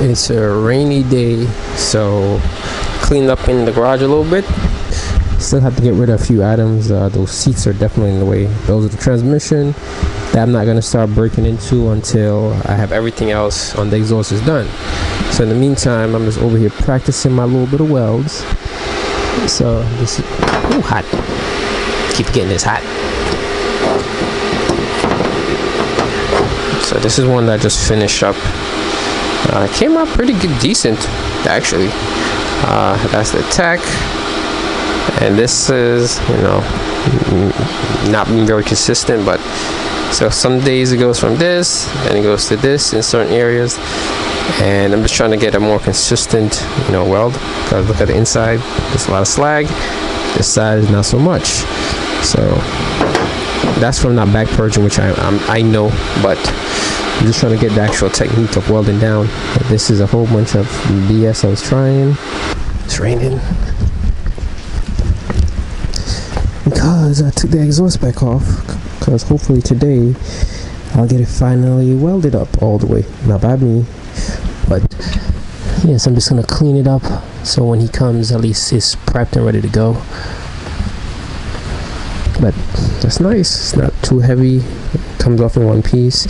It's a rainy day, so cleaned up in the garage a little bit. Still have to get rid of a few items. Those seats are definitely in the way. Those are the transmission that I'm not going to start breaking into until I have everything else on the exhaust is done. So in the meantime, I'm just over here practicing my little bit of welds. So this is hot. Keep getting this hot. So this is one that I just finished up. It came out pretty good, decent actually. That's the tech, and this is, you know, not being very consistent, but so some days it goes from this and it goes to this in certain areas, and I'm just trying to get a more consistent, you know, weld. Because look at the inside, there's a lot of slag. This side is not so much. So that's from not back purging, which I know, but I'm just trying to get the actual technique of welding down. This is a whole bunch of BS I was trying. It's raining because I took the exhaust back off, because hopefully today I'll get it finally welded up all the way. Not by me, but yes, I'm just gonna clean it up so when he comes at least it's prepped and ready to go. But that's nice, it's not too heavy, it comes off in one piece.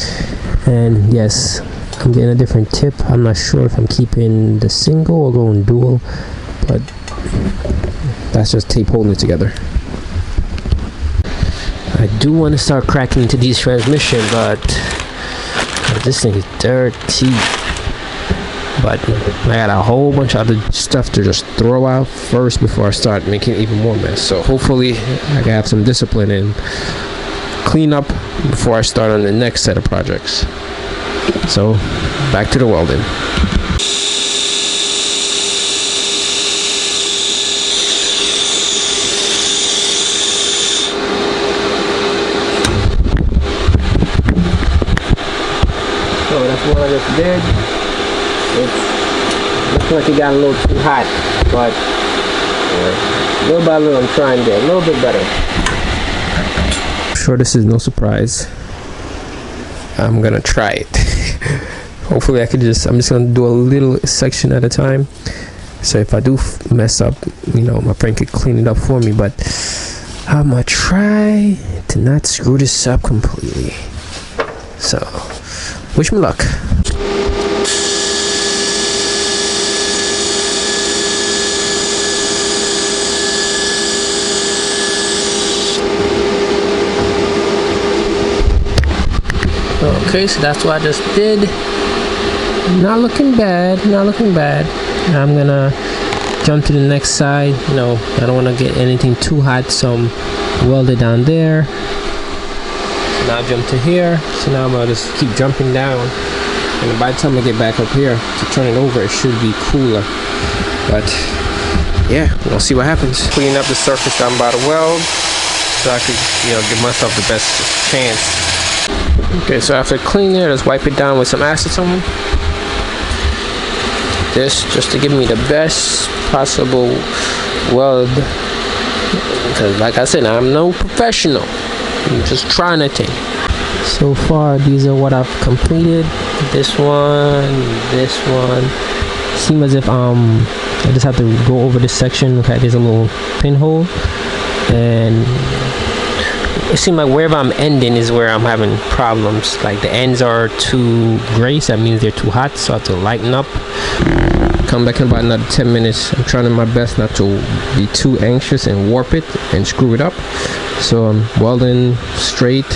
And yes, I'm getting a different tip. I'm not sure if I'm keeping the single or going dual, but that's just tape holding it together. I do want to start cracking into these transmission, but this thing is dirty. But I got a whole bunch of other stuff to just throw out first before I start making even more mess. So hopefully I can have some discipline and clean up before I start on the next set of projects. So back to the welding. So that's what I just did. It looks like it got a little too hot, but little by little I'm trying to get a little bit better. I'm sure this is no surprise. I'm gonna try it. Hopefully I'm just gonna do a little section at a time. So if I do mess up, you know, my friend could clean it up for me, but I'm gonna try to not screw this up completely. So wish me luck. Okay, so that's what I just did. Not looking bad, not looking bad. I'm gonna jump to the next side. You know, I don't want to get anything too hot, so I'm welded down there. So now I jump to here. So now I'm gonna just keep jumping down, and by the time I get back up here to turn it over, it should be cooler. But yeah, we'll see what happens. Clean up the surface I'm about to weld, so I could, you know, give myself the best chance. Okay, so after cleaning it, just wipe it down with some acetone. This just to give me the best possible weld, because like I said, I'm no professional. I'm just trying a thing. So far, these are what I've completed. This one. Seems as if I just have to go over this section. Okay, there's a little pinhole, and it seems like wherever I'm ending is where I'm having problems. Like the ends are too gray, so that means they're too hot, so I have to lighten up. Come back in about another 10 minutes. I'm trying my best not to be too anxious and warp it and screw it up. So I'm welding straight,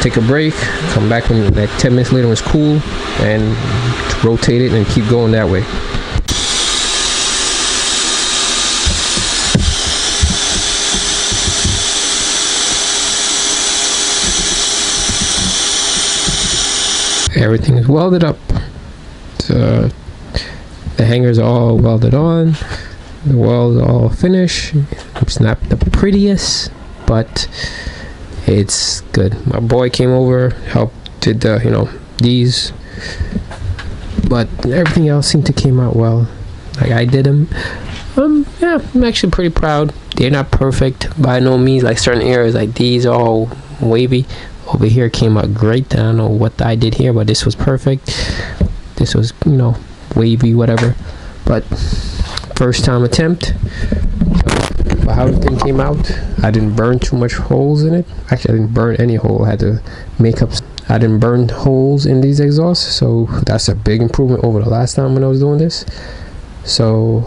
take a break, come back when like 10 minutes later when it's cool, and rotate it and keep going that way. Everything is welded up. The hangers are all welded on. The welds are all finished. It's not the prettiest, but it's good. My boy came over, did the, you know, these, but everything else seemed to came out well. Like I did them. Yeah, I'm actually pretty proud. They're not perfect by no means. Like certain areas, like these are all wavy. Over here came out great. I don't know what I did here, but this was perfect. this was, you know, wavy, whatever. But first time attempt. But how everything came out, I didn't burn too much holes in it. Actually, I didn't burn any hole. I had to make up. I didn't burn holes in these exhausts, so that's a big improvement over the last time when I was doing this. So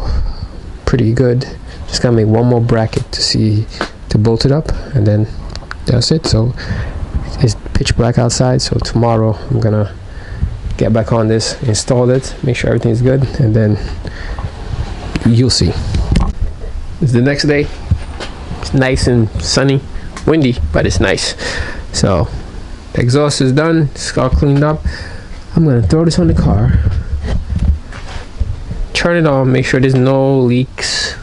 pretty good. Just gotta make one more bracket to bolt it up, and then that's it. So it's pitch black outside, so tomorrow I'm gonna get back on this, install it, make sure everything's good, and then you'll see. It's the next day. It's nice and sunny, windy, but it's nice. So the exhaust is done, it's all cleaned up. I'm gonna throw this on the car, turn it on, make sure there's no leaks,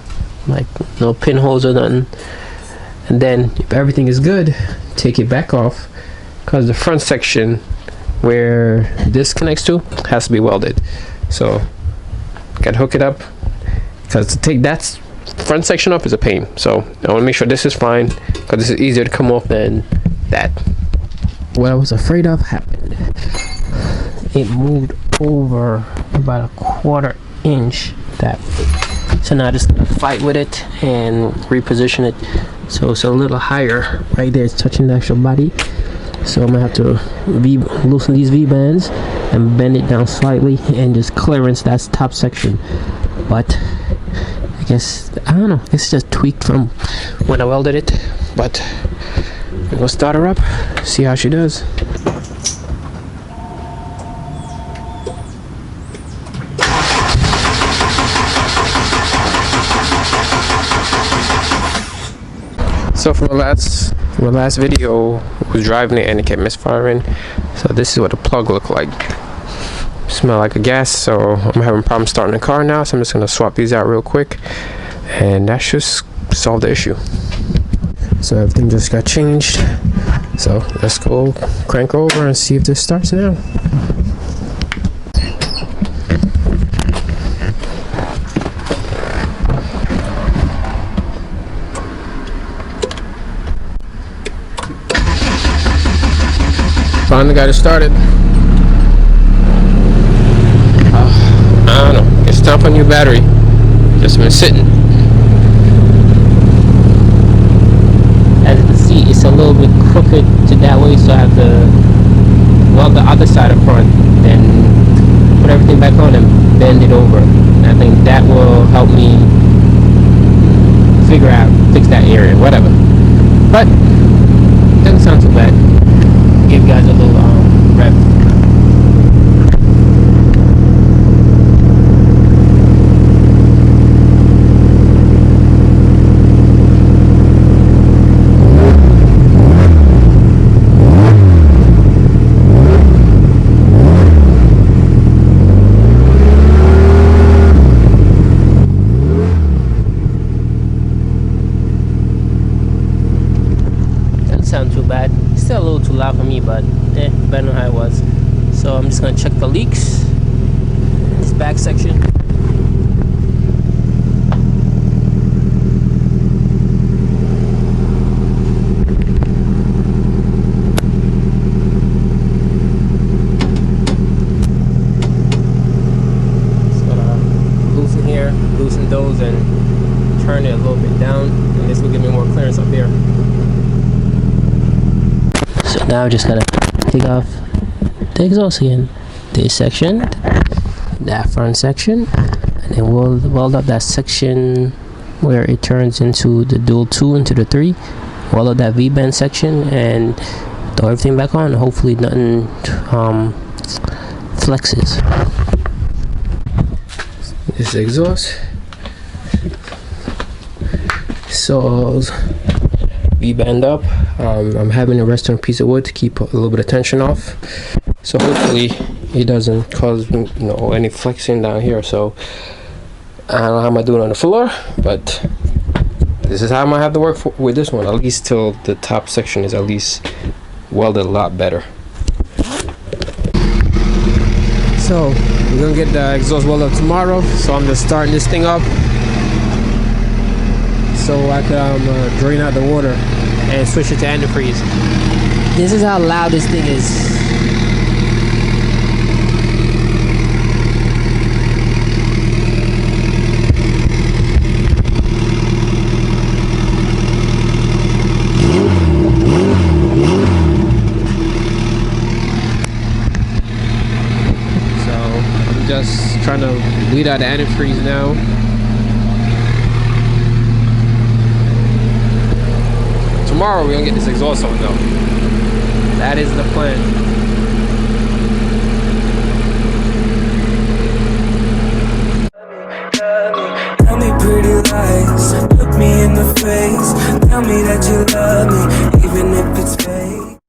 like no pinholes or nothing, and then if everything is good, take it back off, because the front section where this connects to has to be welded. So gotta hook it up, because to take that front section off is a pain. So I want to make sure this is fine, because this is easier to come off than that. What I was afraid of happened. It moved over about a 1/4 inch that way. So now I'm just gonna fight with it and reposition it so it's a little higher. Right there, it's touching the actual body. So I'm gonna have to loosen these V-bands and bend it down slightly and just clearance that top section. But I guess, I don't know, it's just tweaked from when I welded it. But we're gonna start her up, see how she does. So from the last video, I was driving it and it kept misfiring. So this is what the plug looked like. Smell like a gas, so I'm having problems starting the car now, so I'm just gonna swap these out real quick, and that should solve the issue. So everything just got changed, so let's go crank over and see if this starts now. Finally got it started. I don't know, it's time for a new battery. Just been sitting. As you can see, it's a little bit crooked to that way, so I have to weld the other side up front, then put everything back on and bend it over. And I think that will help me fix that area, whatever. But doesn't sound too bad. Give you guys a little rev. Sound too bad. Still a little too loud for me, but better than how it was. So I'm just gonna check the leaks in this back section. Just gonna loosen here, loosen those, and turn it a little bit down, and this will give me more clearance up here. So now I just gotta take off the exhaust again. This section, that front section, and then we'll weld up that section where it turns into the dual 2 into the 3. Weld up that V-band section and throw everything back on. Hopefully nothing flexes. This is the exhaust. So V-band up. I'm having a resting piece of wood to keep a little bit of tension off, so hopefully it doesn't cause any flexing down here. So I don't know how I'm doing on the floor, but this is how I'm gonna have to work with this one, at least till the top section is at least welded a lot better. So we're gonna get the exhaust welded up tomorrow, so I'm just starting this thing up so I can drain out the water and switch it to antifreeze. This is how loud this thing is. trying to bleed out the antifreeze now. Tomorrow we're gonna get this exhaust on though. That is the plan. Tell me pretty lies, look me in the face. Tell me that you love me,